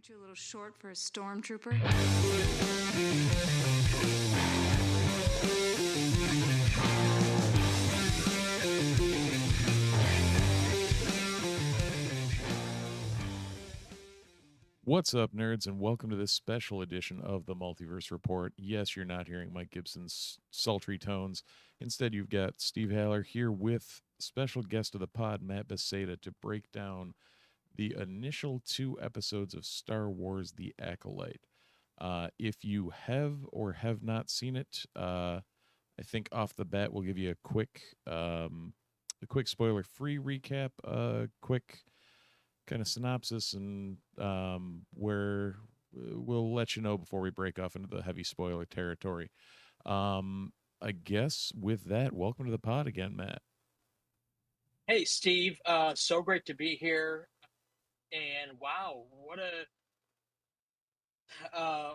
Aren't you a little short for a stormtrooper? What's up, nerds, and welcome to this special edition of the Multiverse Report. Yes, you're not hearing Mike Gibson's sultry tones. Instead, you've got Steve Haller here with special guest of the pod, Matt Beseda, to break down the initial 2 episodes of Star Wars: The Acolyte. If you have or have not seen it, I think off the bat we'll give you a quick spoiler-free recap, a quick kind of synopsis, and where we'll let you know before we break off into the heavy spoiler territory. I guess with that, welcome to the pod again, Matt. Hey, Steve. So great to be here. And wow, uh,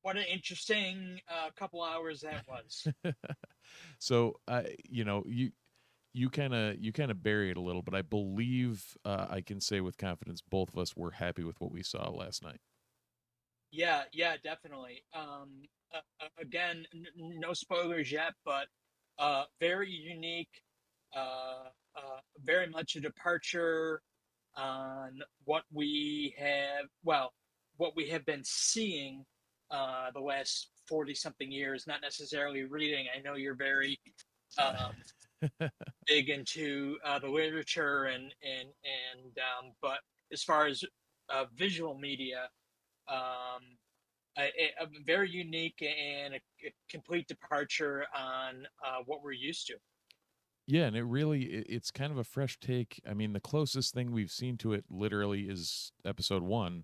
what an interesting couple hours that was. So you kind of bury it a little, but I believe I can say with confidence both of us were happy with what we saw last night. Yeah, yeah, definitely. Again, no spoilers yet, but very unique. Very much a departure on what we have been seeing the last 40 something years, not necessarily reading. I know you're very um, big into the literature but as far as visual media, um, a very unique and a complete departure on what we're used to. Yeah, and it's kind of a fresh take. I mean, the closest thing we've seen to it literally is episode 1,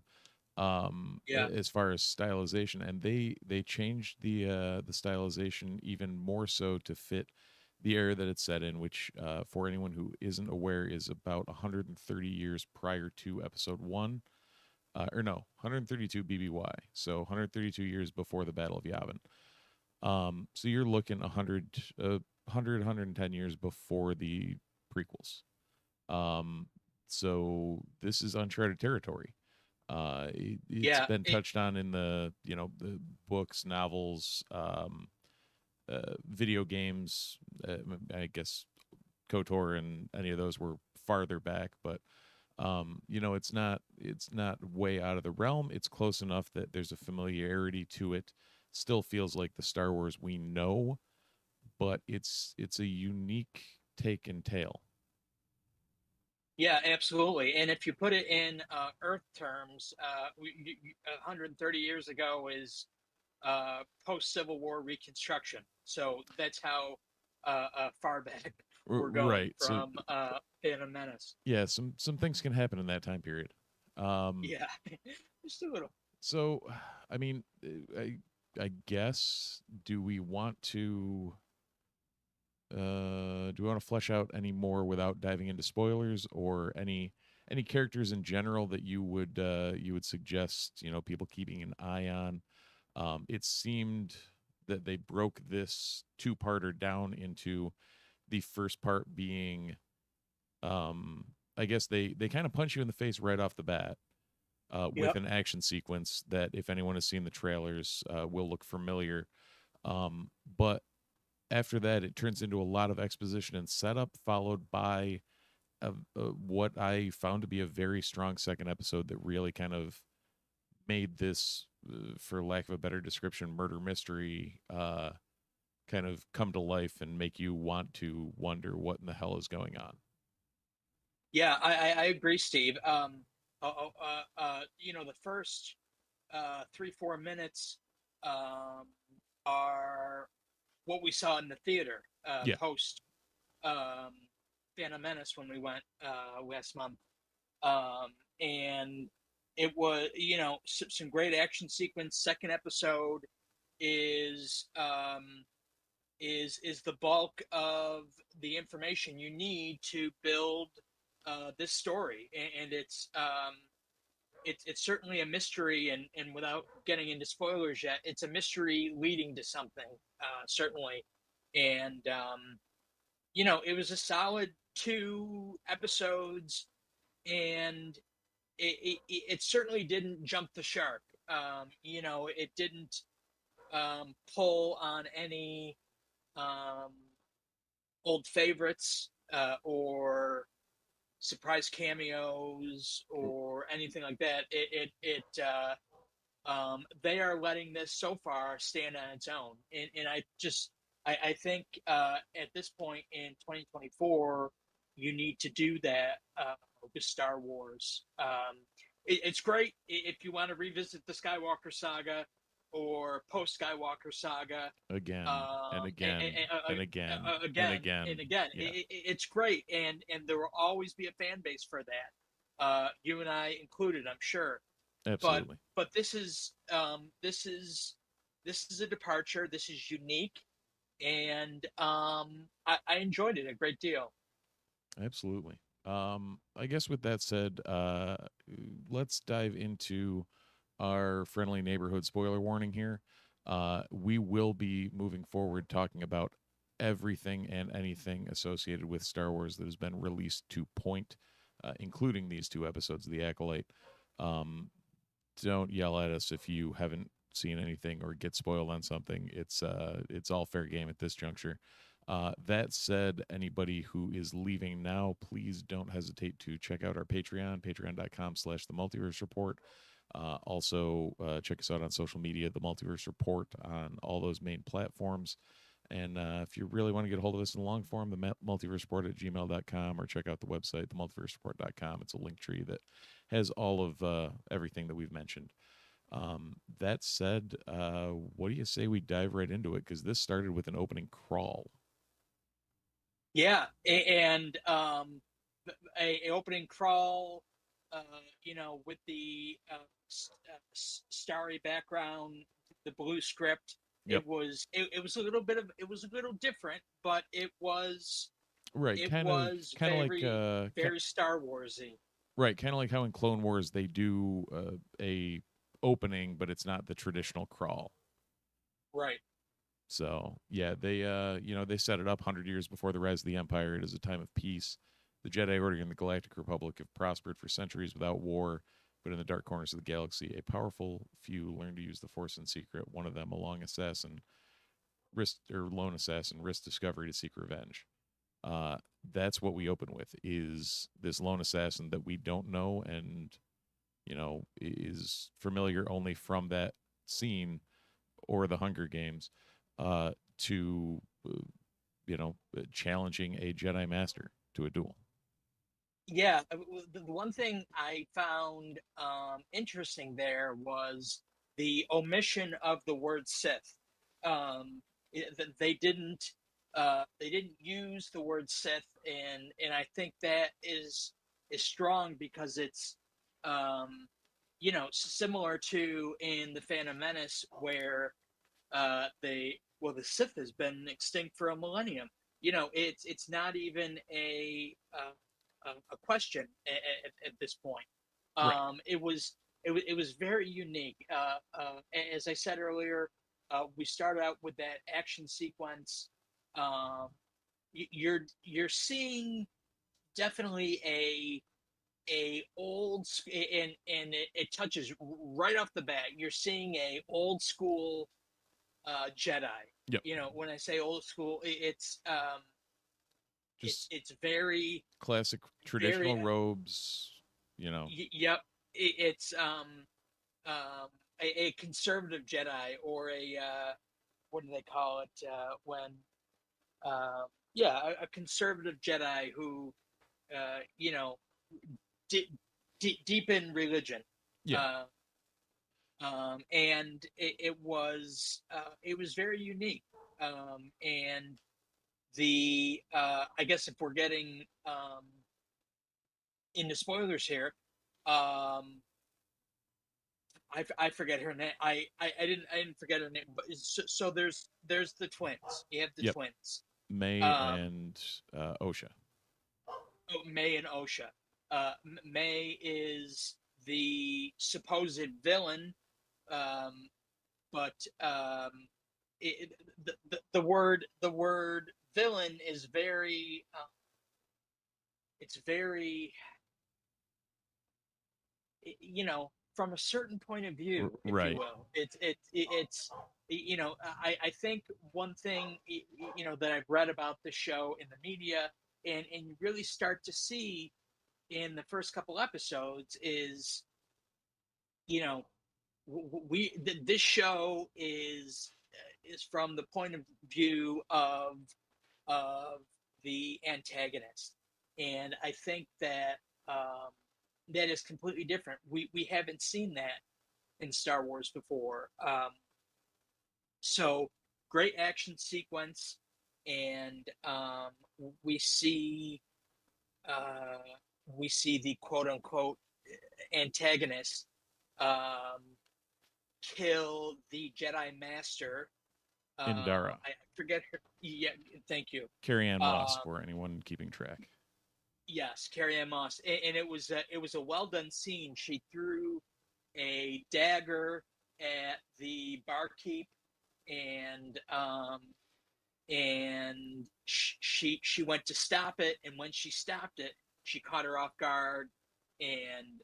Yeah. as far as stylization, and they changed the stylization even more so to fit the era that it's set in, which for anyone who isn't aware is about 130 years prior to episode 1, or no, 132 BBY, so 132 years before the Battle of Yavin. So you're looking 110 years before the prequels. So this is uncharted territory. It's Yeah. been touched on in the books, novels, video games. I guess KOTOR and any of those were farther back, but it's not way out of the realm. It's close enough that there's a familiarity to it. Still feels like the Star Wars we know, but it's a unique take and tale. Yeah, absolutely. And if you put it in Earth terms, 130 years ago is post Civil War Reconstruction. So that's how far back we're going Right. So from Phantom Menace. yeah, some things can happen in that time period. Um, Yeah, just a little. so I mean, I guess do we want to flesh out any more without diving into spoilers, or any characters in general that you would suggest people keeping an eye on? It seemed that they broke this two-parter down into the first part being, I guess they kind of punch you in the face right off the bat with Yep. an action sequence that, if anyone has seen the trailers, will look familiar. But after that, it turns into a lot of exposition and setup, followed by what I found to be a very strong second episode that really kind of made this, for lack of a better description, murder mystery kind of come to life and make you want to wonder what in the hell is going on. Yeah, I agree, Steve. The first 3 4 minutes um, are what we saw in the theater Yeah. post um, Phantom Menace when we went last month, and it was some great action sequence. Second episode is is the bulk of the information you need to build this story, and it's certainly a mystery, and without getting into spoilers yet, it's a mystery leading to something, certainly. And it was a solid 2 episodes, and it certainly didn't jump the shark. It didn't pull on any um, old favorites or surprise cameos or anything like that. They are letting this so far stand on its own, and I think at this point in 2024, you need to do that with Star Wars. It's great if you want to revisit the Skywalker saga or post Skywalker saga Again and again and again and again again. and again. Yeah, It's great, and there will always be a fan base for that. You and I included, I'm sure. But absolutely. this is a departure. This is unique, and I enjoyed it a great deal. Absolutely. I guess with that said, let's dive into our friendly neighborhood spoiler warning here. We will be moving forward talking about everything and anything associated with Star Wars that has been released to point, including these 2 episodes of The Acolyte. Um, don't yell at us if you haven't seen anything or get spoiled on something. It's all fair game at this juncture. That said, anybody who is leaving now, please don't hesitate to check out our Patreon, patreon.com/the Multiverse Report. Also, check us out on social media, the Multiverse Report, on all those main platforms. And if you really want to get a hold of us in long form, the multiverseport at gmail.com, or check out the website, themultiversereport.com. It's a link tree that has all of everything that we've mentioned. That said, what do you say we dive right into it? Because this started with an opening crawl. Yeah, and a opening crawl, with the starry background, the blue script. Yep. It was a little bit of it was a little different, but Right, it kind of, was kind of like, very Star Warsy. right, kind of like how in Clone Wars they do a opening, but it's not the traditional crawl. Right. So yeah, they set it up 100 years before the rise of the Empire. It is a time of peace. The Jedi Order and the Galactic Republic have prospered for centuries without war, but in the dark corners of the galaxy, a powerful few learn to use the Force in secret. One of them, a lone assassin, risks discovery to seek revenge. That's what we open with, is this lone assassin that we don't know and is familiar only from that scene or the Hunger Games, to challenging a Jedi Master to a duel. Yeah, the one thing I found interesting there was the omission of the word Sith. They didn't use the word Sith, and I think that is strong because it's similar to in the Phantom Menace, where the Sith has been extinct for a millennium. It's not even a question at this point. Right. It was very unique. As I said earlier, we started out with that action sequence. Um, you're seeing definitely a old and it touches right off the bat. You're seeing a old school Jedi. Yep. When I say old school, Just it's very classic traditional robes. Yep. It's a conservative Jedi, or a what do they call it when yeah, a conservative Jedi who deep in religion. Yeah. And it was very unique. And the I guess if we're getting into spoilers here, I forget her name. I didn't forget her name. But so there's the twins. You have the Yep. twins. May and Osha. Oh, May and Osha. May is the supposed villain, but the word villain is very it's very from a certain point of view, if you Right. will. It's I think one thing that I've read about the show in the media, and you really start to see in the first couple episodes is you know this show is from the point of view of the antagonist, and I think that that is completely different. We haven't seen that in Star Wars before. So great action sequence, and we see uh, we see the quote unquote antagonist um, kill the Jedi Master. Indara. I forget her. Yeah, thank you. Carrie Ann Moss, Um, for anyone keeping track. yes, Carrie Ann Moss, and it was a well done scene. She threw a dagger at the barkeep, and she went to stop it, and when she stopped it, she caught her off guard and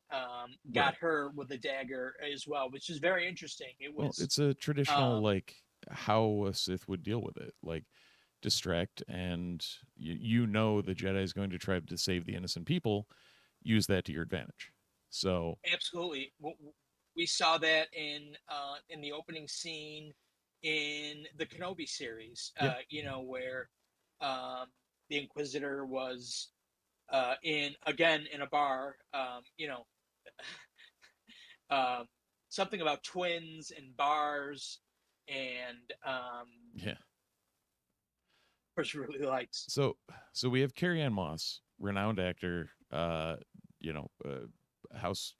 got Right. her with a dagger as well, which is very interesting. It Well, was it's a traditional um, like how a Sith would deal with it, like distract, and you know the Jedi is going to try to save the innocent people. Use that to your advantage. So absolutely. We saw that in the opening scene in the Kenobi series. yeah, Where um, the Inquisitor was in a bar. Um, something about twins and bars, and yeah. which really likes. So we have Carrie Ann Moss, renowned actor. You know, house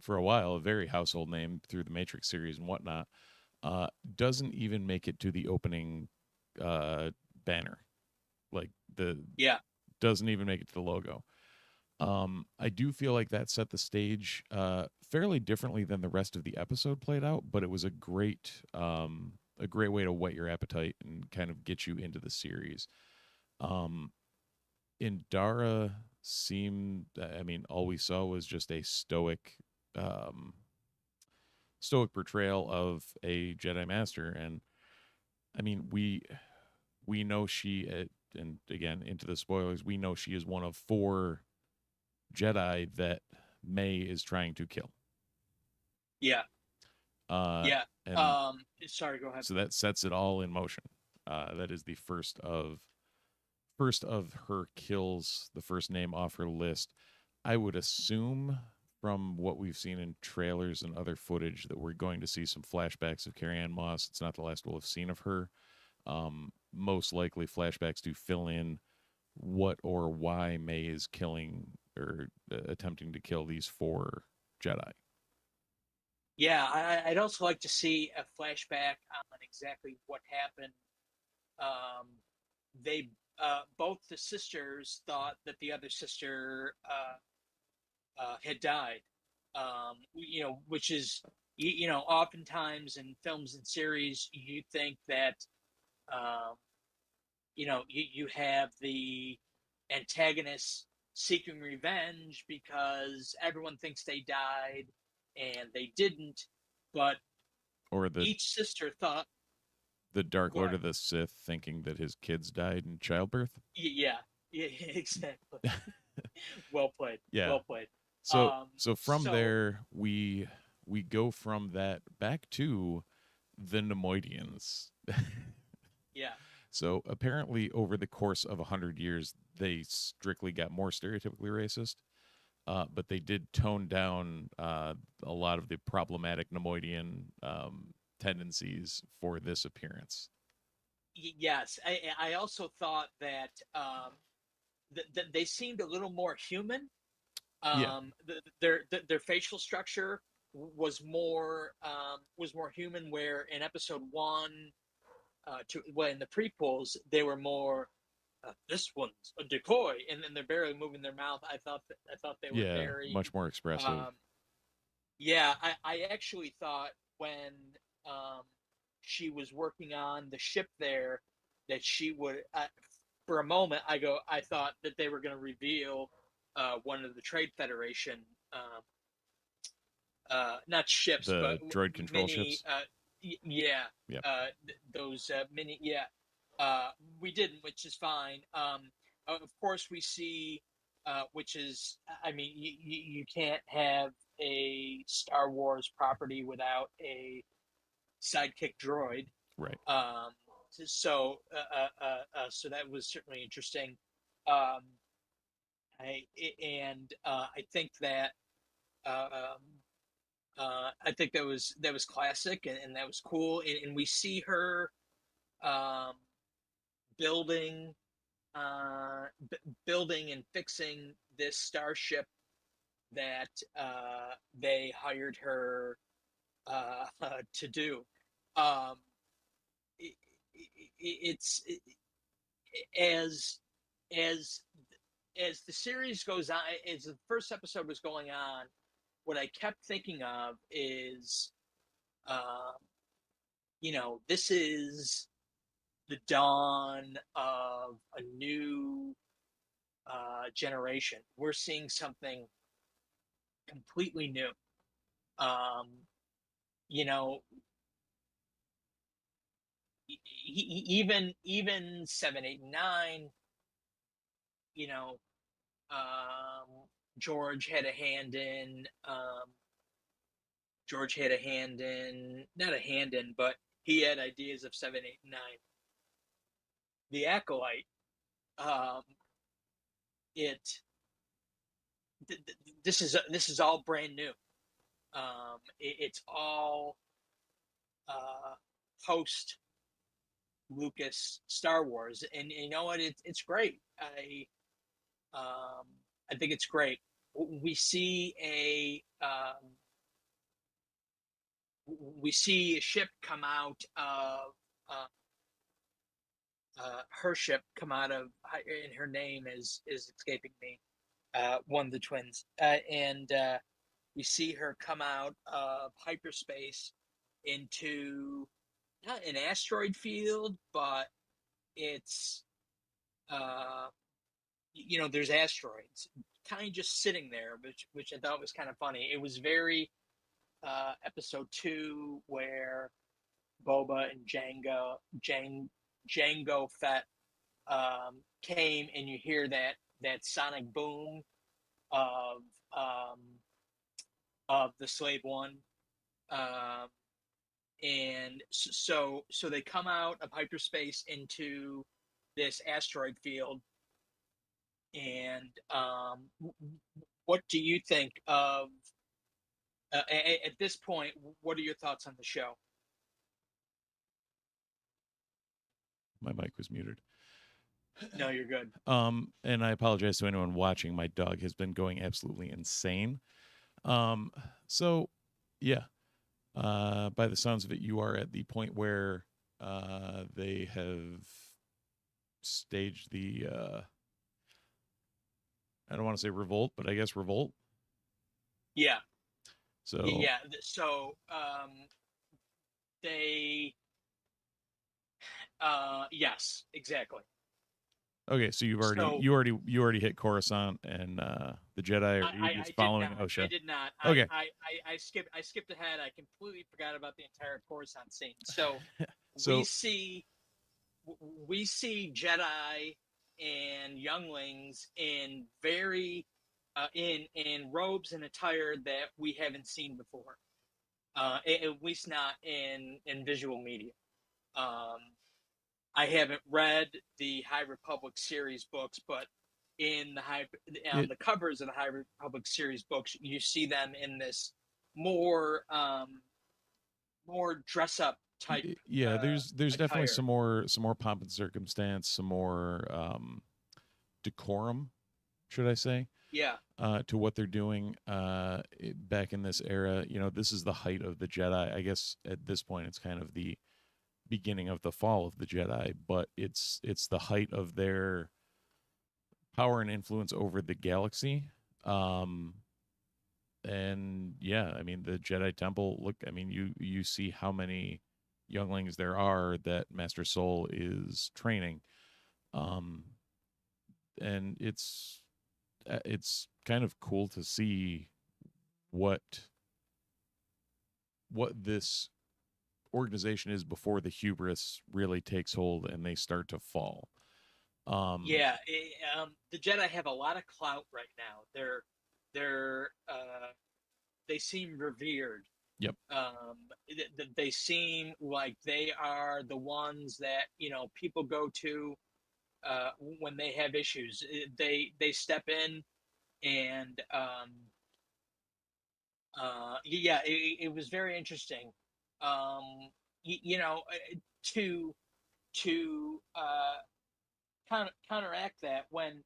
for a while, a very household name through the Matrix series and whatnot. Uh, doesn't even make it to the opening uh banner. Like the Yeah, doesn't even make it to the logo. I do feel like that set the stage fairly differently than the rest of the episode played out, but it was a great way to whet your appetite and kind of get you into the series. Um, Indara seemed, I mean, all we saw was just a um, stoic portrayal of a Jedi Master, and I mean, we know she, and again into the spoilers, we know she is one of 4 Jedi that May is trying to kill. yeah, Uh, yeah. and Sorry, go ahead. so that sets it all in motion. That is the first of her kills, the first name off her list. I would assume from what we've seen in trailers and other footage that we're going to see some flashbacks of Carrie Ann Moss. It's not the last we'll have seen of her. Most likely flashbacks to fill in what or why May is killing or attempting to kill these 4 Jedi. Yeah, I'd also like to see a flashback on exactly what happened. Um, they both the sisters thought that the other sister had died. Which is oftentimes in films and series you think that um, you have the antagonist seeking revenge because everyone thinks they died and they didn't, but Or the each sister thought, Dark go Lord ahead. of the Sith thinking that his kids died in childbirth. Yeah, yeah, exactly. Well played, Yeah. well played. So from So there we go from that back to the Nemoidians. yeah, So apparently over the course of 100 years they strictly got more stereotypically racist. But they did tone down a lot of the problematic Nemoidian tendencies for this appearance. yes, I also thought that they seemed a little more human. Yeah. Their facial structure was more human. Where in episode 1, in the prequels they were more. This one's a decoy, and then they're barely moving their mouth. I thought they were Yeah, very. much more expressive. Um, yeah, I actually thought when um, she was working on the ship there that she would. For a moment, I thought that they were going to reveal one of the Trade Federation not ships, The but droid control mini, ships. yeah, Yep. those mini, yeah. We didn't, which is fine. Of course, we see, which is, I mean, you can't have a Star Wars property without a sidekick droid. Right. So that was certainly interesting. Um, I think that uh, um, I think that was classic, and that was cool. And we see her um, building building and fixing this starship that they hired her to do. Um, it, it's as as as the series goes on, as the first episode was going on, what I kept thinking of is, um, this is the dawn of a new generation. We're seeing something completely new. Um, you know, even 7, 8, 9. You know, George had a hand in. George had a hand in, not a hand in, but he had ideas of 7, 8, 9. The Acolyte. Um, it. This is all brand new. It's all uh, post Lucas Star Wars, and you know what? It's great. I think it's great. We see a ship come out of her ship come out of, and her name is escaping me. One of the twins, and we see her come out of hyperspace into not an asteroid field, but it's uh, there's asteroids kind of just sitting there, which I thought was kind of funny. It was very episode 2 where Boba and Jango Fett came, and you hear that sonic boom of um, of the Slave One, um, and so they come out of hyperspace into this asteroid field. And what do you think of at this point? What are your thoughts on the show? My mic was muted. No, you're good. And I apologize to anyone watching. My dog has been going absolutely insane. Um, so yeah, by the sounds of it, you are at the point where they have staged the I don't want to say revolt, but I guess revolt. Yeah, So yeah. So they, yes, exactly. okay, so So you already hit Coruscant and the Jedi, or are you I just did following not. I Osha? did not. Okay, I skipped ahead. I completely forgot about the entire Coruscant scene. So we so see we see Jedi and younglings in very in robes and attire that we haven't seen before, at least not in visual media. Um, I haven't read the High Republic series books, but in on it the covers of the High Republic series books, you see them in this more more dress up type yeah, there's definitely attire. some more pomp and circumstance, some more decorum, should I say, Yeah, to what they're doing back in this era. You know, this is the height of the Jedi. I guess at this point, it's kind of the beginning of the fall of the Jedi, but it's the height of their power and influence over the galaxy. Um, and yeah, I mean the Jedi Temple. Look, I mean you see how many younglings there are that Master Soul is training, um, and it's kind of cool to see what what this organization is before the hubris really takes hold and they start to fall. Yeah, the Jedi have a lot of clout right now. They seem revered. Yep. They seem like they are the ones that people go to when they have issues. They step in and yeah, it was very interesting. Um, to counteract that when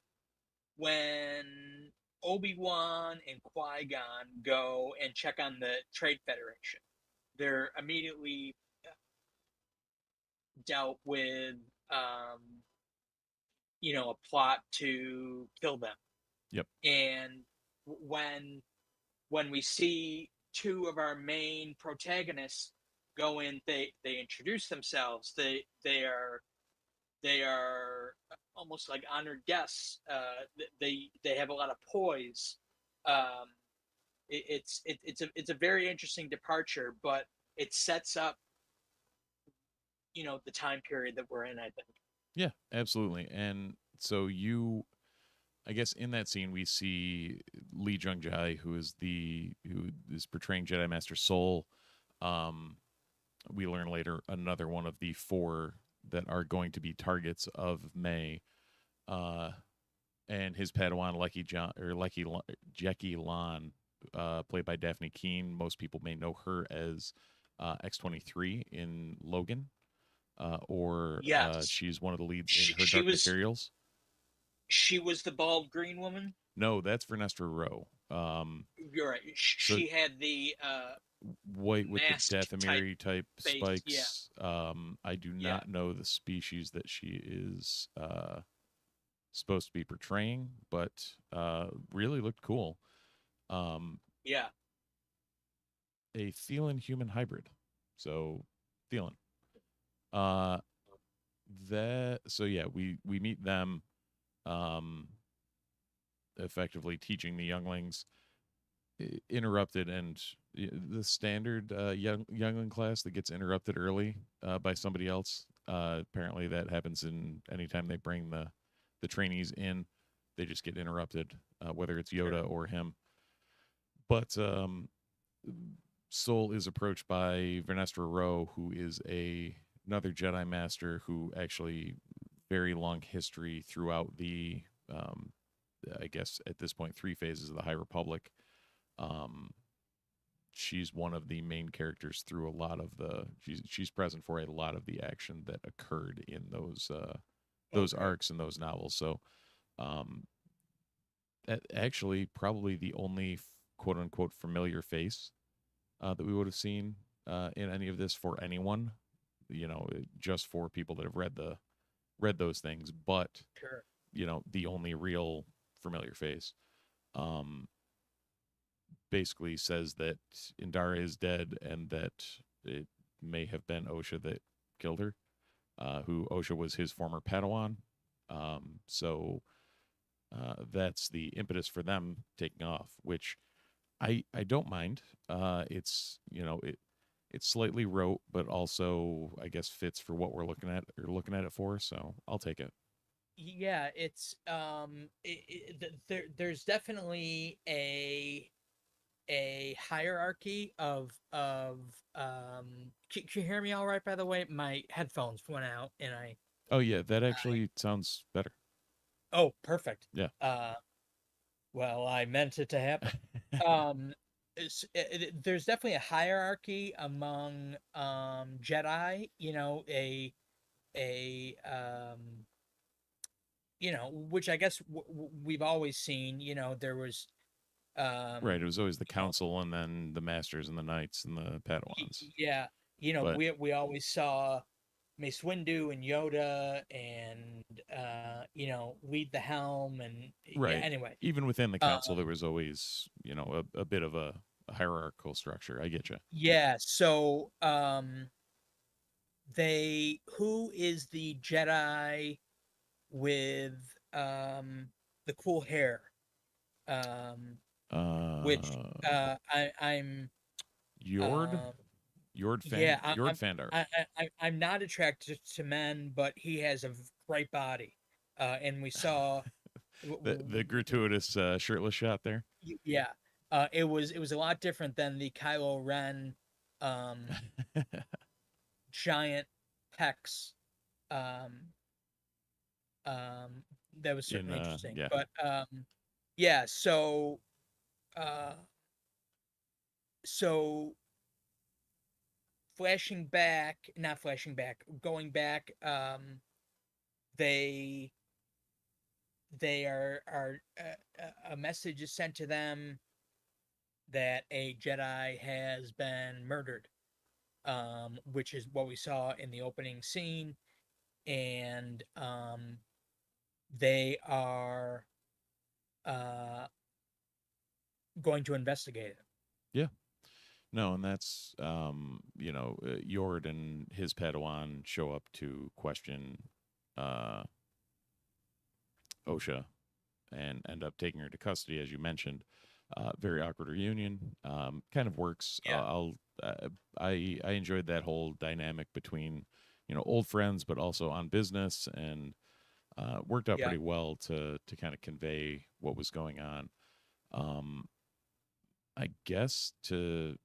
Obi-Wan and Qui-Gon go and check on the Trade Federation, they're immediately dealt with a plot to kill them. Yep. And when we see two of our main protagonists go in, they introduce themselves. They are almost like honored guests. They have a lot of poise. Um, it's a very interesting departure, but it sets up the time period that we're in, I think. Yeah, absolutely. And so I guess in that scene we see Lee Jung Jae, who is portraying Jedi Master Soul. We learn later another one of the four that are going to be targets of May, and his Padawan Jackie Lon, played by Daphne Keene. Most people may know her as X-23 in Logan, or Yes, she's one of the leads she, in her she Dark was Materials. she was the bald green woman. No, that's Vernestra Rowe. You're right. So She had the white with the masked type Dathomiri type face. Yeah, spikes. I do yeah, not know the species that she is supposed to be portraying, but really looked cool. Um, yeah. a Thelan human hybrid. So Thelan. Uh, we meet them, um, effectively teaching the younglings, interrupted, and the standard youngling class that gets interrupted early by somebody else. Apparently, that happens in anytime they bring the trainees in, they just get interrupted, whether it's Yoda Sure. or him. But Soul is approached by Vernestra Rowe, who is another Jedi Master who actually very long history throughout the I guess at this point 3 phases of the High Republic. Um, she's one of the main characters through a lot of she's present for a lot of the action that occurred in those Okay. arcs and those novels. So um, that actually probably the only quote unquote familiar face that we would have seen in any of this for anyone. Just for people that have read those things, but Sure. the only real familiar face. Um, Basically says that Indara is dead and that it may have been Osha that killed her, who Osha was his former Padawan. So that's the impetus for them taking off, which I don't mind. It's slightly rote, but also I guess fits for what we're looking at it for. So I'll take it. Yeah, it's there's definitely a hierarchy of can you hear me all right, by the way? My headphones went out and Oh yeah, that I actually sounds better. oh, perfect. Yeah. uh well, I meant it to happen. um there's definitely a hierarchy among Jedi, a which I guess we've always seen. There was Right. um It was always the you know council and then the masters and the knights and the padawans. yeah, But we always saw Mace Windu and Yoda and lead the helm, and yeah, right. anyway. Even within the um council there was always, a bit of a hierarchical structure. I get you. yeah, so they who is the Jedi with the cool hair, um which Uh I'm Yord? Yeah, Yord fan art. I'm not attracted to men, but he has a great body. And we saw, The gratuitous shirtless shot there. yeah, it was a lot different than the Kylo Ren, um, giant pecs. Um, um, that was In certainly interesting. yeah. But yeah, uh, so not flashing back, going back, they a message is sent to them that a Jedi has been murdered, which is what we saw in the opening scene, and they are uh, going to investigate it. Yeah. No, and that's Yord and his Padawan show up to question uh Osha and end up taking her to custody, as you mentioned. Very awkward reunion. Kind of works. Yeah, I enjoyed that whole dynamic between old friends, but also on business, and worked out yeah. pretty well to kind of convey what was going on. Um, I guess to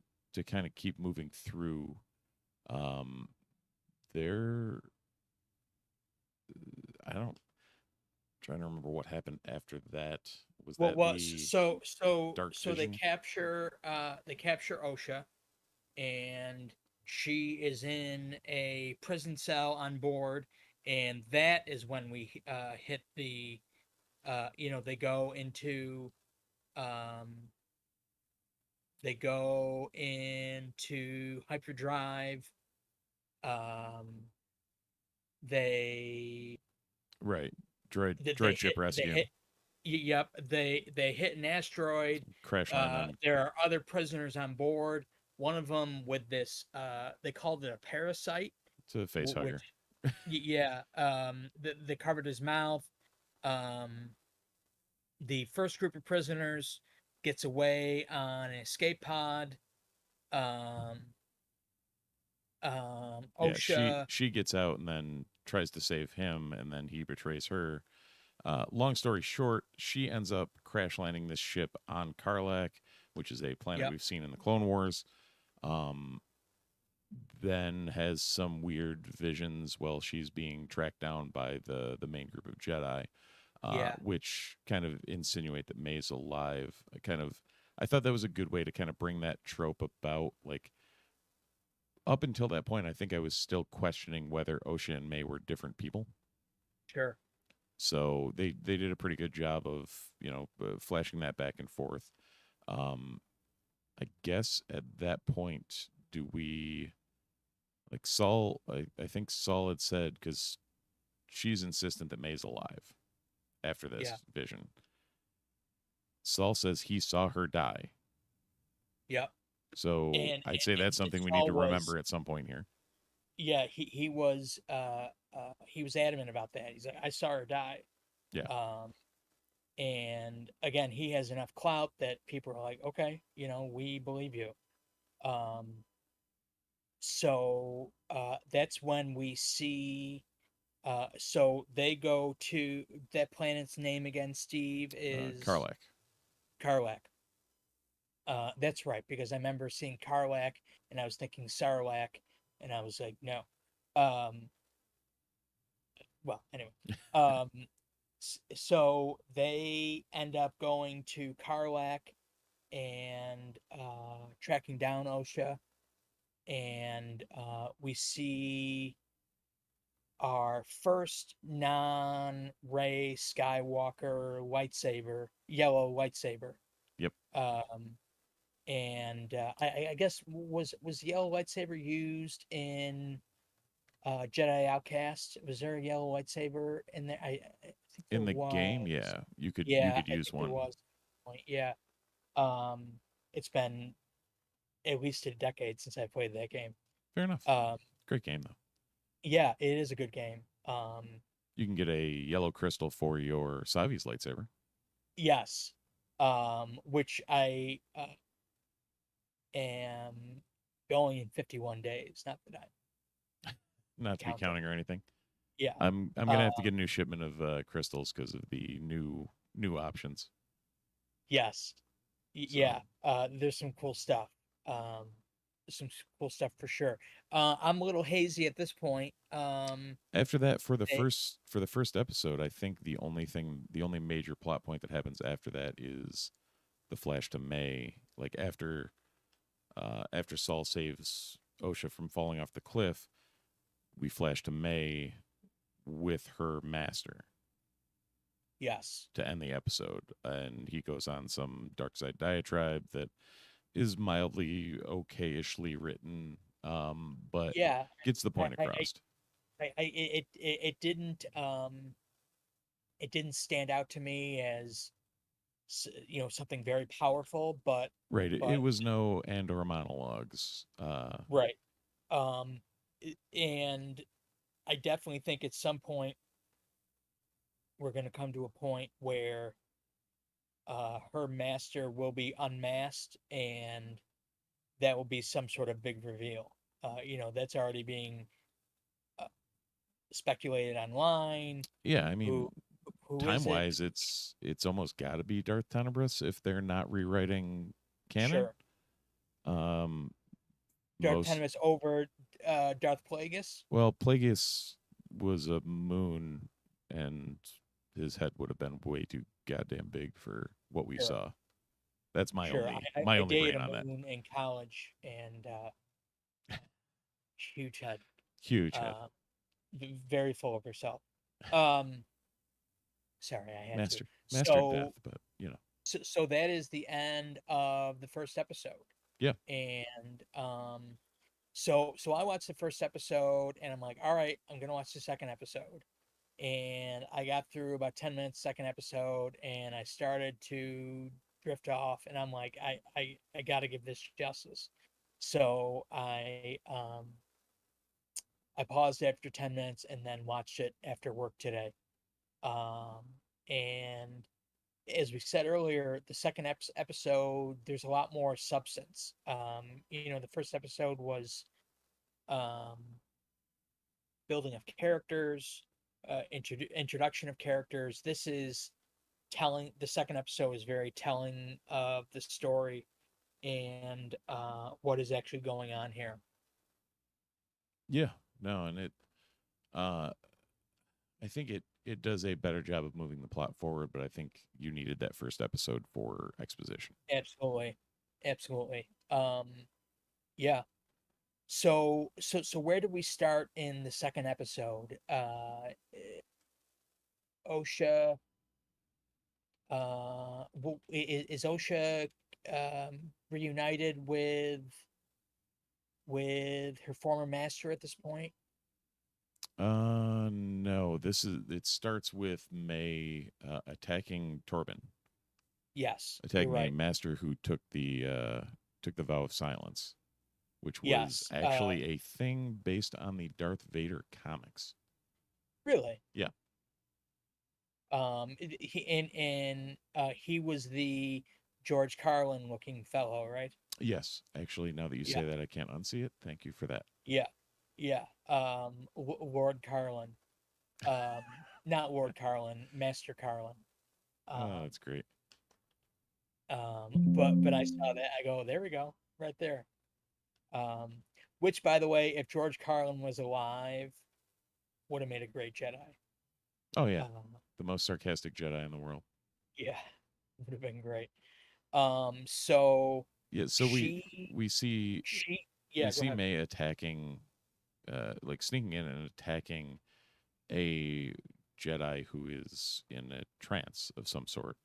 kind of keep moving through. Um, there, I don't trying to remember what happened after that. Was Well, that the dark so vision? they capture Osha, and she is in a prison cell on board, and that is when we hit the they go into um hyperdrive. um they Right. Droid they ship rescue. hit. Yep, they hit an asteroid. Crash land on There are other prisoners on board. One of them with this, they called it a parasite, to face hugger. which, yeah, they covered his mouth. Um, the first group of prisoners gets away on an escape pod. Um, Yeah, she OSHA, she gets out and then tries to save him, and then he betrays her. Long story short, she ends up crash landing this ship on Karlak, which is a planet yep, we've seen in the Clone Wars. Um, then has some weird visions while she's being tracked down by the main group of Jedi, yeah, which kind of insinuate that May's alive. I thought that was a good way to kind of bring that trope about. Like, up until that point, I think I was still questioning whether Osha and May were different people. sure, So they did a pretty good job of flashing that back and forth. Um, I guess at that point, do we like Saul? I think Saul had said, because she's insistent that May's alive after yeah, this vision. Saul says he saw her die. yep. So And I'd say that's something we need Saul to was, remember at some point here. yeah, he was adamant about that. He's like, I saw her die. Yeah. Um, and again, he has enough clout that people are like, okay, we believe you. Um, so that's when we see. So they go to that planet's name again. Steve is Karlak. Karlak. That's right, because I remember seeing Karlak and I was thinking Sarlacc, and I was like, no. Um, well, anyway. Um, so they end up going to Karlak and tracking down Osha, and we see our first non-Ray Skywalker yellow lightsaber. Yep. And I guess was the yellow lightsaber used in Jedi Outcast? Was there a yellow lightsaber in there? I think there In the game, was. yeah, you Yeah, could I use think there one. was. Yeah. Um, it's been at least a decade since I played that game. Fair enough. Um, Great game though. yeah, it is a good game. You can get a yellow crystal for your Savi's lightsaber. Yes. Which I am going in 51 days. Not that I'm Not to be counting. counting or anything. Yeah. I'm gonna have to get a new shipment of crystals because of the new options. Yes. So Yeah. There's some cool stuff. Um, cool stuff for sure. I'm a little hazy at this point. after that, for the They, first episode, I think the only major plot point that happens after that is the flash to May. Like after Saul saves Osha from falling off the cliff, we flash to May with her master yes. to end the episode, and he goes on some dark side diatribe that is mildly okayishly written, but Yeah. gets the I, point I, across. it didn't stand out to me as something very powerful, Right. It but was no Andor monologues. right. Um, and I definitely think at some point we're going to come to a point where her master will be unmasked, and that will be some sort of big reveal. That's already being uh, speculated online. Yeah, I mean, Who who time is it? wise, it's almost got to be Darth Tenebrous if they're not rewriting canon. Sure. Um, Darth most Tenebrous over Darth Plagueis. well, Plagueis was a moon, and his head would have been way too goddamn big for what we Sure. saw. That's my Sure. only I, my I only dated brain a on that. moon in college, and huge head, Huge head, uh, very full of herself. Um, Sorry, I had to. master of death, So, but so that is the end of the first episode, yeah, and so I watched the first episode, and I'm like, all right, I'm gonna watch the second episode, and I got through about 10 minutes second episode, and I started to drift off, and I'm like, I got to give this justice. So I paused after 10 minutes and then watched it after work today. Um, and as we said earlier, the second episode, there's a lot more substance. The first episode was um, building of characters, introduction of characters. This is telling. The second episode is very telling of the story and what is actually going on here. yeah, no, and uh, I think it does a better job of moving the plot forward, but I think you needed that first episode for exposition. Absolutely, absolutely. Yeah. So where do we start in the second episode? OSHA. Is OSHA reunited with her former master at this point? No, it starts with May attacking Torben, Yes, you're attacking a right. master who took the vow of silence, which was Yes. actually a thing based on the Darth Vader comics. Really? Yeah. He was the George Carlin looking fellow, right? Yes, actually, now that you Yeah. say that, I can't unsee it. Thank you for that. Yeah. Yeah. Lord Carlin. Not Lord Carlin, Master Carlin. Oh, Um, that's great. but I saw that. I go, there we go, right there. Which, by the way, if George Carlin was alive, would have made a great Jedi. Oh yeah, Um, the most sarcastic Jedi in the world. yeah, would have been great. So Yeah, so she, we see she, we yeah, go see ahead. May attacking, like sneaking in and attacking a Jedi who is in a trance of some sort.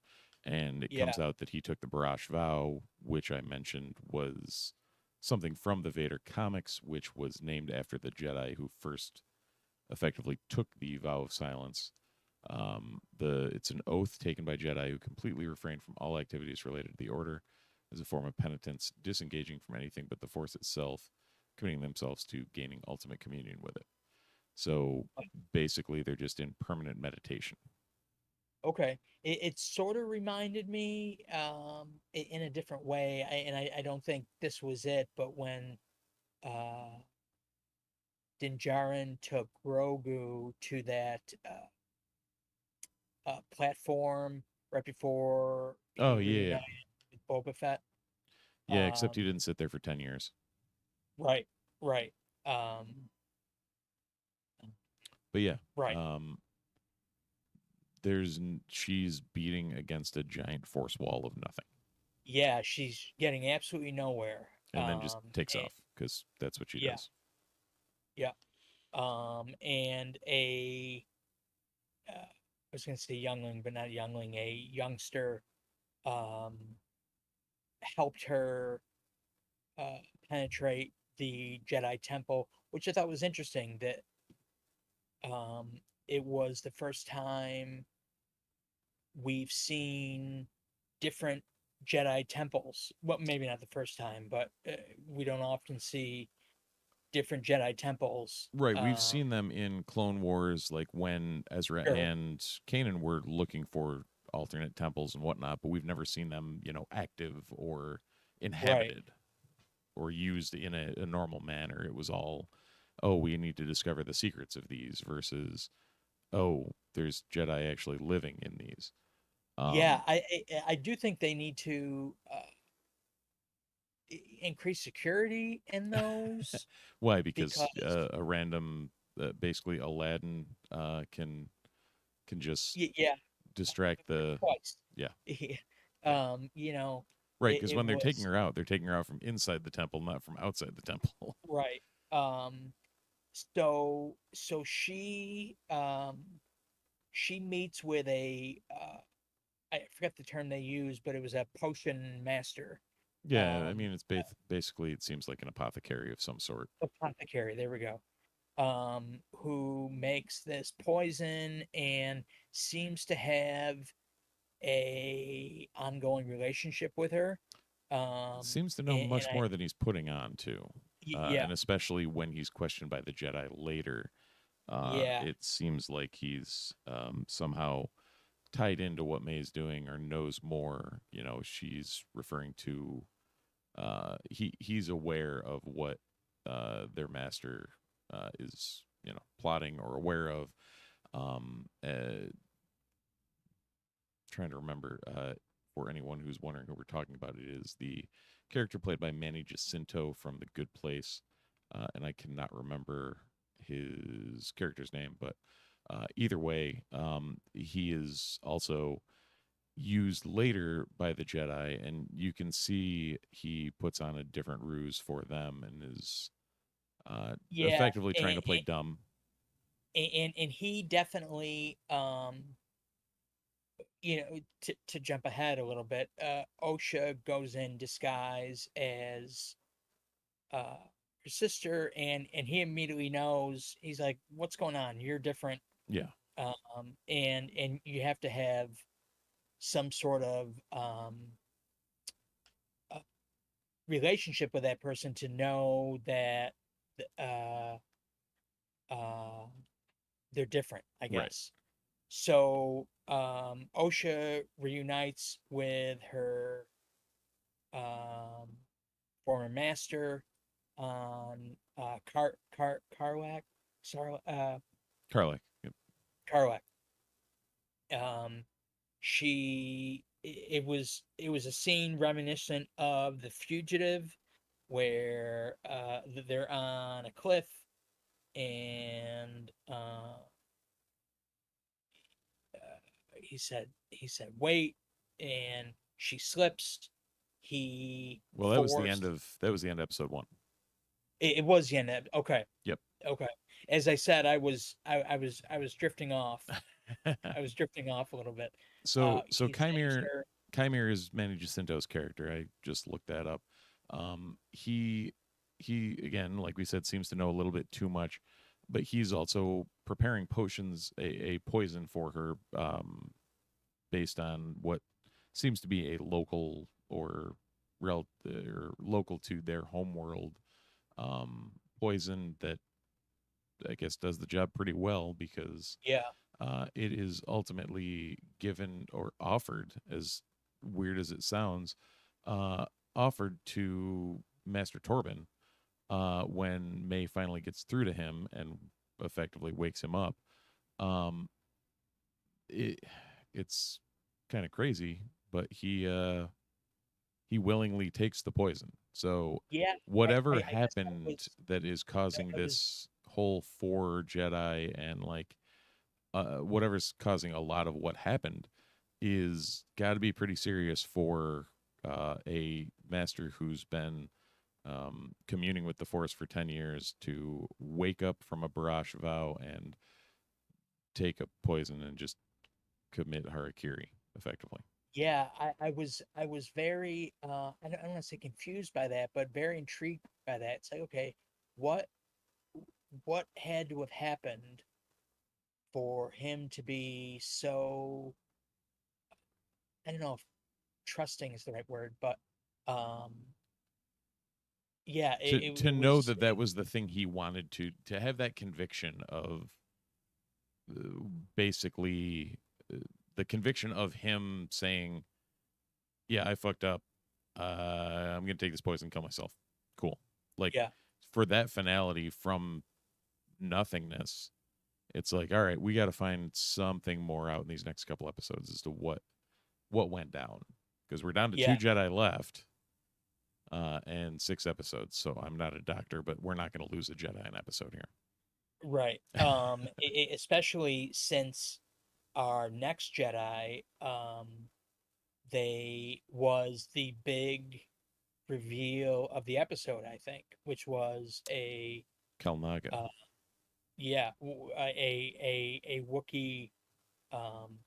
And it Yeah, comes out that he took the Barash vow, which I mentioned was something from the Vader comics, which was named after the Jedi who first effectively took the vow of silence. It's an oath taken by Jedi who completely refrain from all activities related to the Order as a form of penitence, disengaging from anything but the Force itself, committing themselves to gaining ultimate communion with it. So basically, they're just in permanent meditation. okay. It sort of reminded me, in a different way, and I don't think this was it, but when Din Djarin took Grogu to that platform right before Oh, he yeah. reunited with Boba Fett. Yeah, except he Um, didn't sit there for 10 years. right, right, um, But yeah, right. she's beating against a giant force wall of nothing Yeah, she's getting absolutely nowhere. and then just takes And off because that's what she yeah, does. yeah. And I was gonna say youngling, but not youngling, a youngster, um, helped her uh, penetrate the Jedi Temple, which I thought was interesting. That um, it was the first time we've seen different Jedi temples. Well, maybe not the first time, but we don't often see different Jedi temples. Right, we've seen them in Clone Wars, like when Ezra Sure. and Kanan were looking for alternate temples and whatnot, but we've never seen them, active or Right. inhabited or used in a normal manner. It was all, oh, we need to discover the secrets of these versus, oh, there's Jedi actually living in these. Yeah, I do think they need to increase security in those Why? Because because a random, basically Aladdin, can just yeah, distract the, twice. yeah. Yeah. You know, Right, because it when was they're taking her out from inside the temple, not from outside the temple. right. So she meets with a I forget the term they used, but it was a potion master. Yeah, I Um, mean, it's basically, it seems like an apothecary of some sort. apothecary, there we go. Who makes this poison and seems to have a ongoing relationship with her. Seems to know And much I more than he's putting on, too. yeah, And especially when he's questioned by the Jedi later, yeah, it seems like he's somehow tied into what May's doing or knows more. She's referring to, he's aware of what their master is, plotting or aware of. Trying to remember, for anyone who's wondering who we're talking about, it is the character played by Manny Jacinto from The Good Place, and I cannot remember his character's name, but either way, he is also used later by the Jedi, and you can see he puts on a different ruse for them and is yeah, effectively trying to play dumb. and he definitely to jump ahead a little bit, Osha goes in disguise as uh her sister, and he immediately knows. He's like, what's going on? You're different. Yeah, And you have to have some sort of uh, relationship with that person to know that uh uh they're different, I right. guess. So Osha reunites with her former master on Carlac, Karlak. Yep. Carlac. Um, it was a scene reminiscent of The Fugitive, where they're on a cliff and he said wait, and she slips. He Well, forced that was the end of episode one. it was the end of, okay. Yep. Okay. As I said, I was drifting off. I was drifting off a little bit. So He saves her. Chimere is Manny Jacinto's character. I just looked that up. He again, like we said, seems to know a little bit too much, but he's also preparing potions, a poison for her, based on what seems to be a local or local to their homeworld, poison that I guess does the job pretty well because Yeah. it is ultimately given or offered, as weird as it sounds, uh, offered to Master Torben, when May finally gets through to him and effectively wakes him up. Um, it's kind of crazy, but he willingly takes the poison. So Yeah, whatever I guess happened that is causing that was this whole 4 Jedi and like whatever's causing a lot of what happened is got to be pretty serious for a master who's been communing with the Force for 10 years to wake up from a Barrage vow and take a poison and just commit harakiri effectively. yeah, I was very I don't want to say confused by that, but very intrigued by that. It's like, okay, what what had to have happened for him to be so, I don't know if trusting is the right word, but um yeah, To it know was that that was the thing he wanted to have that conviction of uh, basically uh, the conviction of him saying, "Yeah, I fucked up. I'm gonna take this poison and kill myself." Cool. Like yeah, for that finality from nothingness, it's like, all right, we got to find something more out in these next couple episodes as to what went down because we're down to yeah, 2 Jedi left. And 6 episodes. So I'm not a doctor, but we're not going to lose a Jedi an episode here. right. Especially since our next Jedi, they was the big reveal of the episode, I think, which was Kalnaga. uh, yeah, a Wookiee, um,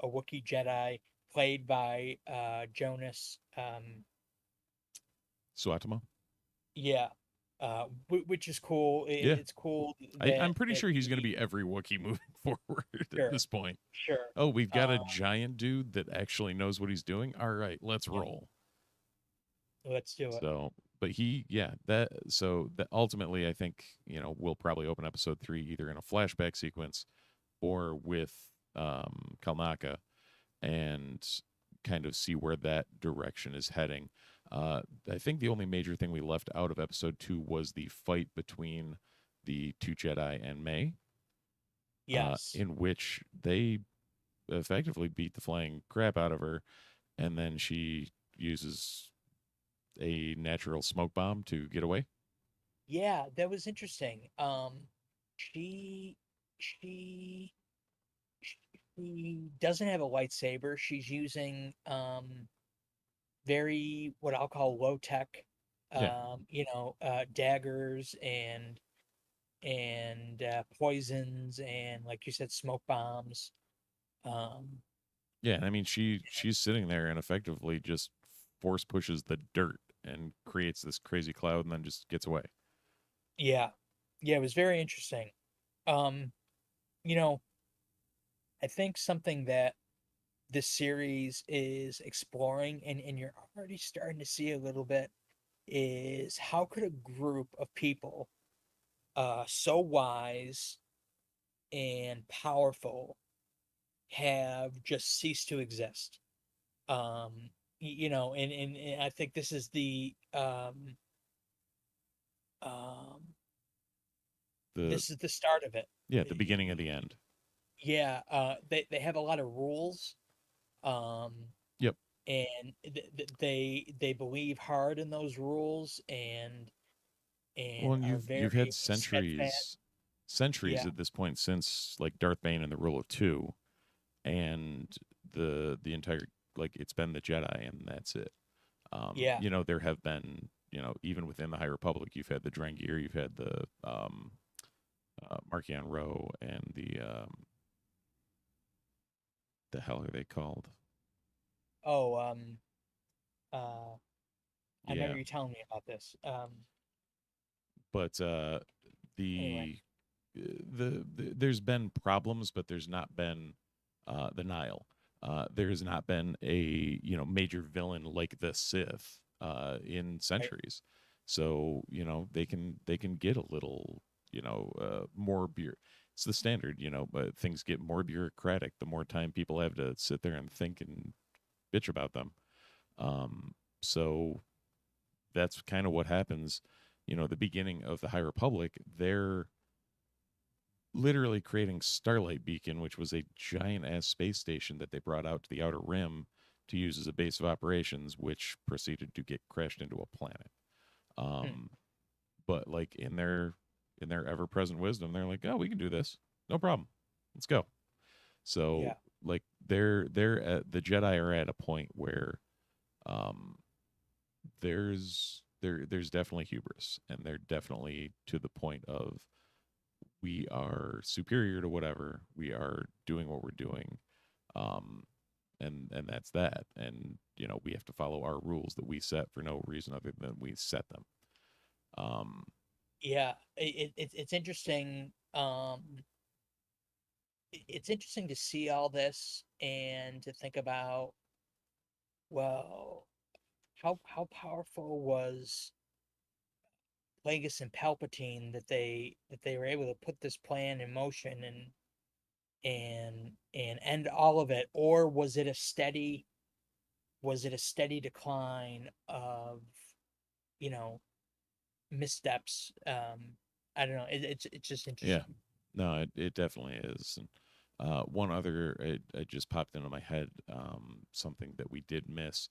a Wookiee Jedi played by Jonas, Suatama. yeah, which is cool. Yeah. It's cool I'm that pretty that sure he's going to he be every Wookiee moving forward at sure, this point. sure, Oh, we've got a um, giant dude that actually knows what he's doing. All right, let's yeah, roll. let's do it. So, but that ultimately, I think, we'll probably open episode 3 either in a flashback sequence or with Kalnaka and kind of see where that direction is heading. I think the only major thing we left out of episode 2 was the fight between the 2 Jedi and May, Yes. in which they effectively beat the flying crap out of her, and then she uses a natural smoke bomb to get away. Yeah, that was interesting. She she she doesn't have a lightsaber. She's using very what I'll call low tech, Yeah, daggers and poisons and like you said, smoke bombs. Um, yeah. I mean, she's sitting there and effectively just force pushes the dirt and creates this crazy cloud, and then just gets away. yeah, yeah, it was very interesting. Um, you know, I think something that this series is exploring, and you're already starting to see a little bit, is how could a group of people so wise and powerful have just ceased to exist? And I think this is um The this is the start of it. Yeah, the beginning of the end. Yeah, they have a lot of rules, um, Yep. and they believe hard in those rules Well, and and are you've had very steadfast. centuries Yeah, at this point since like Darth Bane and the Rule of Two, and the entire, like, it's been the Jedi and that's it. yeah, There have been, even within the High Republic, you've had the Drengir, you've had the Marchion Ro, and the hell are they called? oh, uh, I Yeah, remember you telling me about this. but Anyway, the, there's been problems, but there's not been the Nile. There has not been a major villain like the Sith in right, centuries. So they can get a little more beer. It's the standard, but things get more bureaucratic the more time people have to sit there and think and bitch about them. So that's kind of what happens. the beginning of the High Republic, they're literally creating Starlight Beacon, which was a giant ass space station that they brought out to the Outer Rim to use as a base of operations, which proceeded to get crashed into a planet. But like in their ever present wisdom, they're like, oh, we can do this, no problem, let's go. So Yeah. like they're at, the Jedi are at a point where there's definitely hubris, and they're definitely to the point of, we are superior to whatever, we are doing what we're doing, and that's that. And we have to follow our rules that we set for no reason other than we set them. Yeah, it's interesting. It's interesting to see all this and to think about, well, how powerful was Plagueis and Palpatine that they were able to put this plan in motion and end all of it, or was it a steady decline of, you know, missteps? I don't know. It's just Yeah, interesting. no, it definitely is. And one other, it just popped into my head, something that we did miss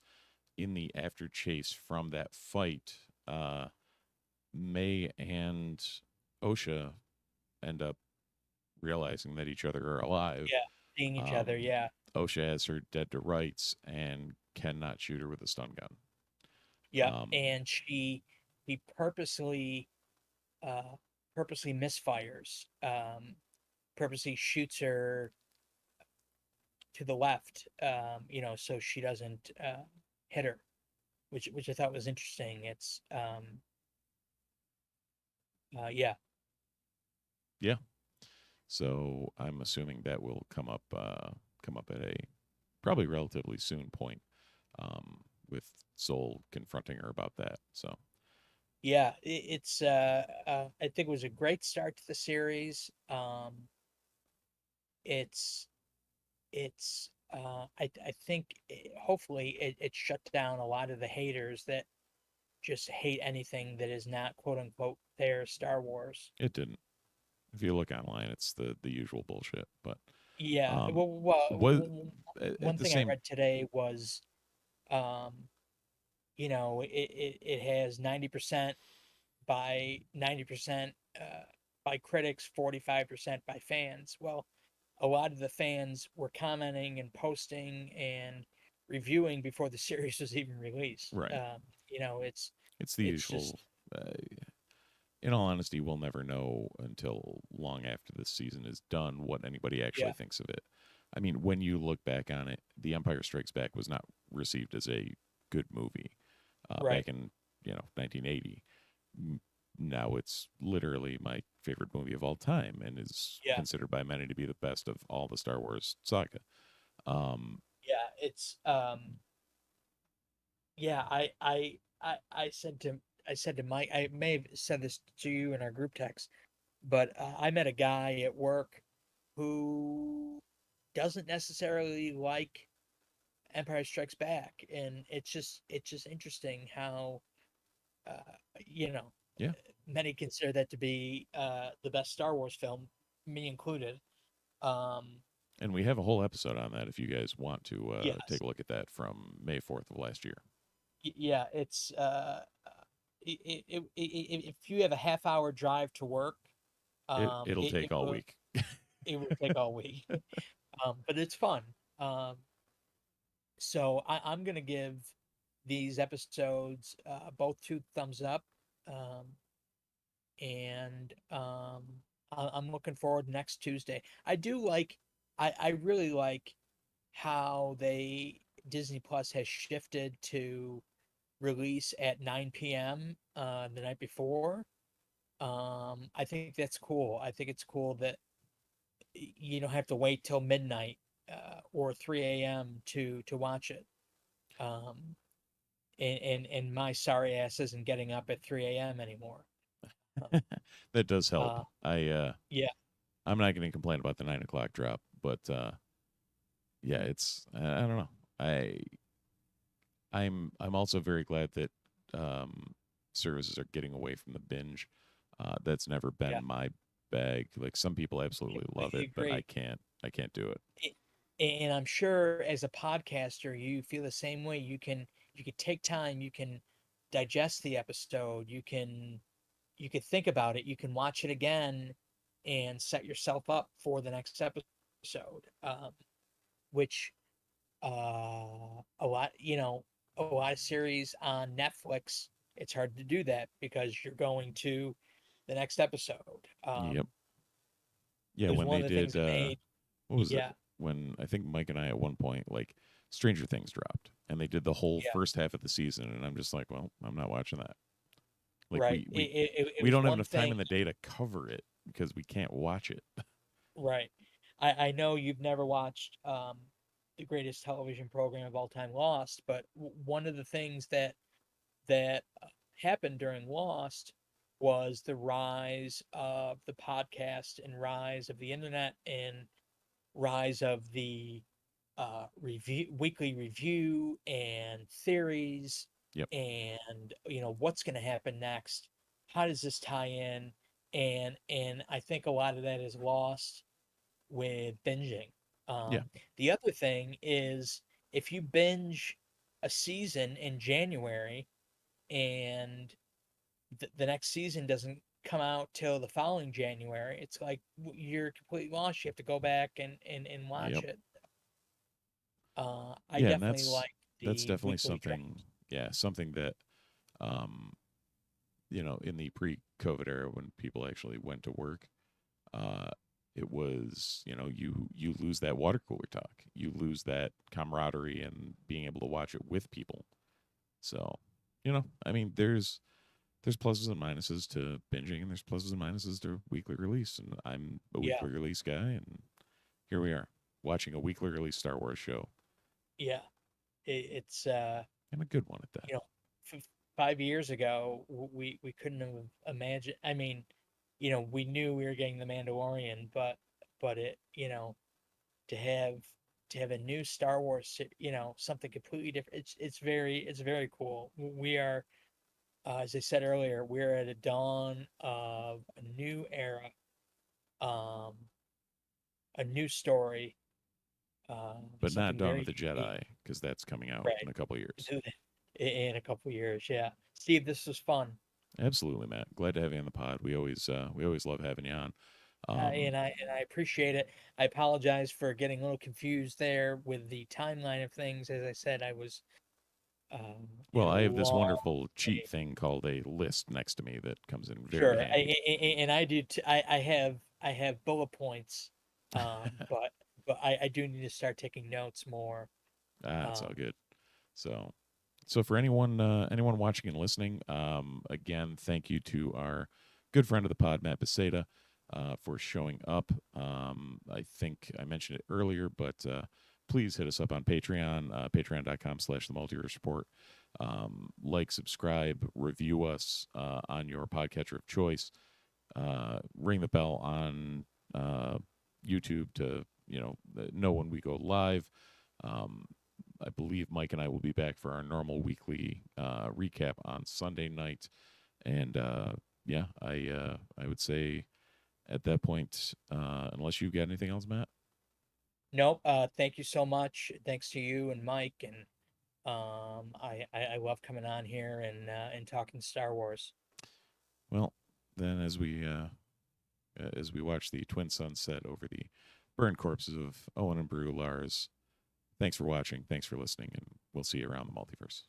in the after chase from that fight. May and Osha end up realizing that each other are alive. Yeah, seeing each other. Um, Yeah, Osha has her dead to rights and cannot shoot her with a stun gun. yeah, and he uh purposely misfires, purposely shoots her to the left, so she doesn't hit her, which I thought was interesting. It's yeah. Yeah. So I'm assuming that will come up at a probably relatively soon point, with Soul confronting her about that. So Yeah, it's I think it was a great start to the series. It's I think hopefully it shut down a lot of the haters that just hate anything that is not quote unquote their Star Wars. it didn't. If you look online, it's the usual bullshit. But Yeah, um, well, was at one the thing I same. read today was, um, it has 90% by 90% by critics, 45% by fans. Well, a lot of the fans were commenting and posting and reviewing before the series was even released. Right. It's the It's just, usual. Uh, in all honesty, we'll never know until long after this season is done what anybody actually yeah, thinks of it. I mean, when you look back on it, The Empire Strikes Back was not received as a good movie right. back in 1980. Now it's literally my favorite movie of all time and is Yeah, considered by many to be the best of all the Star Wars saga. Um, yeah. It's yeah. I said to Mike. I may have said this to you in our group text, but I met a guy at work who doesn't necessarily like Empire Strikes Back, and it's just interesting how uh, you know yeah, many consider that to be the best Star Wars film, me included. Um, and we have a whole episode on that if you guys want to take yes, a look at that from May 4th of last year. yeah, it's if you have a half-hour drive to work, It'll take all week. it will take all week, but it's fun. Um, so I'm gonna give these episodes both two thumbs up, um, and I'm looking forward next Tuesday. I really like how they Disney Plus has shifted to release at 9 p.m. The night before. I think that's cool. I think it's cool that you don't have to wait till midnight or 3 a.m. to watch it. Um, and my sorry ass isn't getting up at 3 a.m. anymore. Um, That does help. uh, yeah, I'm not going to complain about the 9 o'clock drop, but yeah, it's I don't know. I'm also very glad that services are getting away from the binge. That's never been Yeah, my bag. Like some people absolutely love completely it, but I agree. can't. I can't do it. And I'm sure as a podcaster, you feel the same way. You can take time, you can digest the episode, you can think about it, you can watch it again, and set yourself up for the next episode. Which a lot, a lot of series on Netflix, it's hard to do that because you're going to the next episode. Yep. Yeah, It was when one they of the things did that made, what was it? yeah, When I think Mike and I at one point, like, Stranger Things dropped and they did the whole yeah, first half of the season, and I'm just like, well, I'm not watching that. Like right. It we was don't have one enough time thing. in the day to cover it because we can't watch it. Right. I know you've never watched the greatest television program of all time, Lost, but one of the things that happened during Lost was the rise of the podcast and rise of the internet and rise of the weekly review and theories Yep. and what's going to happen next. How does this tie in? And I think a lot of that is lost with binging. Yeah. Um, the other thing is if you binge a season in January and the next season doesn't come out till the following January, it's like you're completely lost. You have to go back and watch Yep. it. I Yeah, and definitely like that's the definitely weekly something, drops. yeah, something that um in the pre-COVID era when people actually went to work, uh, it was, you lose that water cooler talk, you lose that camaraderie and being able to watch it with people. So, I mean, there's pluses and minuses to binging, and there's pluses and minuses to weekly release. And I'm a Yeah, weekly release guy, and here we are watching a weekly release Star Wars show, yeah. It's and a good one at that. you know, 5 years ago, we couldn't have imagined. I mean, we knew we were getting the Mandalorian, but to have to have a new Star Wars, something completely different. It's very cool. We are, as I said earlier, we're at a dawn of a new era, um, a new story, But not something Dawn of very the unique. Jedi, because that's coming out in Right. a couple years. In a couple years, yeah. Steve, this was fun. Absolutely, Matt. Glad to have you on the pod. We always love having you on. Um, And I appreciate it. I apologize for getting a little confused there with the timeline of things. As I said, I was in well, a I have this long wonderful cheat day. thing called a list next to me that comes in very Sure, handy. and I do. I have bullet points, but I do need to start taking notes more. It's all Um, good. So, so for anyone watching and listening, again, thank you to our good friend of the pod, Matt Beseda, for showing up. I think I mentioned it earlier, but please hit us up on Patreon, patreon.com/the Multiverse Report. Like, subscribe, review us on your podcatcher of choice. Ring the bell on YouTube to know when we go live. Um, I believe Mike and I will be back for our normal weekly recap on Sunday night, and yeah, I would say at that point, unless you got anything else, Matt. nope. Thank you so much. Thanks to you and Mike, and I love coming on here and talking Star Wars. Well, then as we watch the twin sunset over the burned corpses of Owen and Bru Lars, thanks for watching, thanks for listening, and we'll see you around the multiverse.